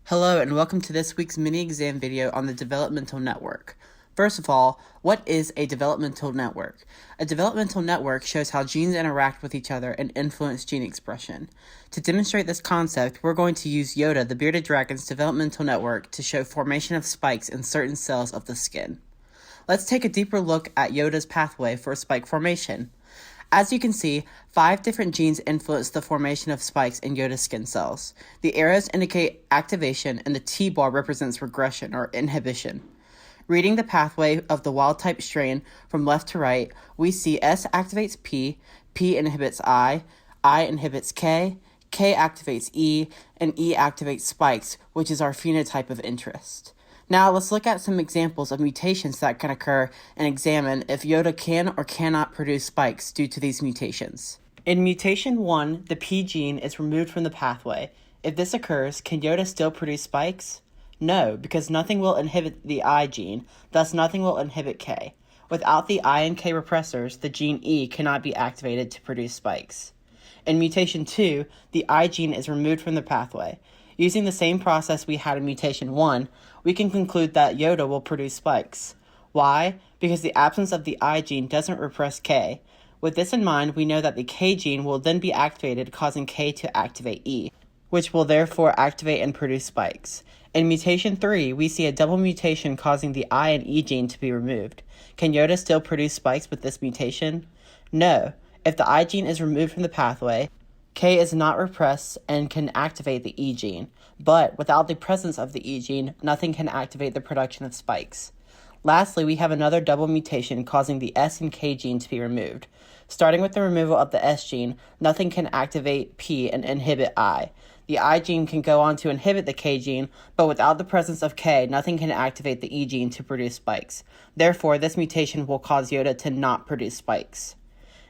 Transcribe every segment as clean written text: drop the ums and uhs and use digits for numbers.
Hello and welcome to this week's mini exam video on the developmental network. First of all, what is a developmental network? A developmental network shows how genes interact with each other and influence gene expression. To demonstrate this concept, we're going to use Yoda, the bearded dragon's developmental network, to show formation of spikes in certain cells of the skin. Let's take a deeper look at Yoda's pathway for spike formation. As you can see, 5 different genes influence the formation of spikes in Yoda skin cells. The arrows indicate activation and the T-bar represents regression or inhibition. Reading the pathway of the wild-type strain from left to right, we see S activates P, P inhibits I inhibits K activates E, and E activates spikes, which is our phenotype of interest. Now let's look at some examples of mutations that can occur and examine if Yoda can or cannot produce spikes due to these mutations. In mutation 1, the P gene is removed from the pathway. If this occurs, can Yoda still produce spikes? No, because nothing will inhibit the I gene, thus nothing will inhibit K. Without the I and K repressors, the gene E cannot be activated to produce spikes. In mutation 2, the I gene is removed from the pathway. Using the same process we had in mutation 1, we can conclude that Yoda will produce spikes. Why? Because the absence of the I gene doesn't repress K. With this in mind, we know that the K gene will then be activated, causing K to activate E, which will therefore activate and produce spikes. In mutation 3, we see a double mutation causing the I and E gene to be removed. Can Yoda still produce spikes with this mutation? No. If the I gene is removed from the pathway, K is not repressed and can activate the E gene, but without the presence of the E gene, nothing can activate the production of spikes. Lastly, we have another double mutation causing the S and K gene to be removed. Starting with the removal of the S gene, nothing can activate P and inhibit I. The I gene can go on to inhibit the K gene, but without the presence of K, nothing can activate the E gene to produce spikes. Therefore, this mutation will cause Yoda to not produce spikes.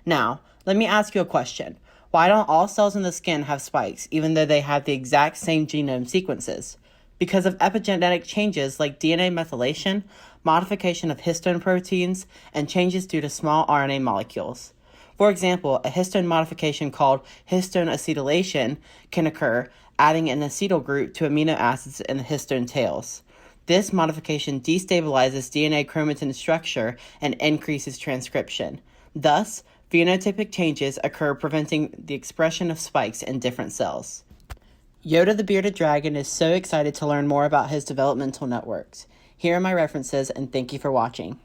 Now, let me ask you a question. Why don't all cells in the skin have spikes, even though they have the exact same genome sequences? Because of epigenetic changes like DNA methylation, modification of histone proteins, and changes due to small RNA molecules. For example, a histone modification called Histone Acetylation can occur, adding an acetyl group to amino acids in the histone tails. This modification destabilizes DNA chromatin structure and increases transcription. Thus, phenotypic changes occur, preventing the expression of spikes in different cells. Yoda the bearded dragon is so excited to learn more about his developmental networks. Here are my references, and thank you for watching.